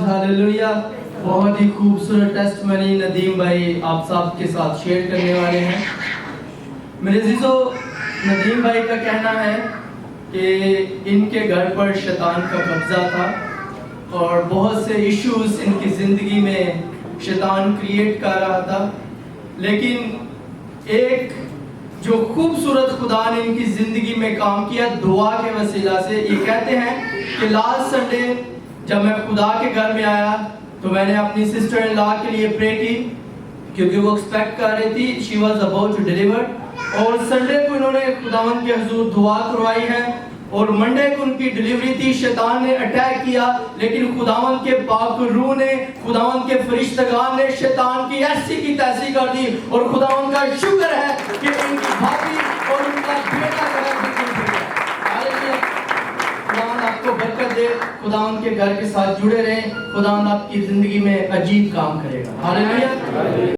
Hallelujah. बहुत ही खूबसूरत testimony Nadeem भाई आप सब के साथ शेयर करने वाले हैं। मेरे अजीजों, नदीम भाई का कहना है कि इनके घर पर शैतान का कब्जा था और बहुत से इश्यूज इनकी ज़िंदगी में शैतान क्रिएट कर रहा था, लेकिन एक जो खूबसूरत खुदा ने इनकी ज़िंदगी में काम किया दुआ के वसीला से। ये कहते हैं कि लास्ट संडे जब मैं खुदा के घर में आया तो मैंने अपनी सिस्टर इन लॉ के लिए प्रे की, क्योंकि वो एक्सपेक्ट कर रही थी, she was about to deliver. और संडे को इन्होंने खुदावंद के हुजूर दुआ करवाई है और मंडे को उनकी डिलीवरी थी। शैतान ने अटैक किया, लेकिन खुदावंद के पाक रूह ने, खुदावंद के फरिश्तगान ने शैतान की ऐसी की तैसी कर दी। और खुदावंद का शुक्र है कि उनकी भाभी और उनका बेटा जो है बिल्कुल ठीक है। हालेलुया। खुदावंद आपको बरकत दे, खुदावंद के घर के साथ जुड़े रहें, खुदावंद आपकी जिंदगी में अजीब काम करेगा। हालेलुया।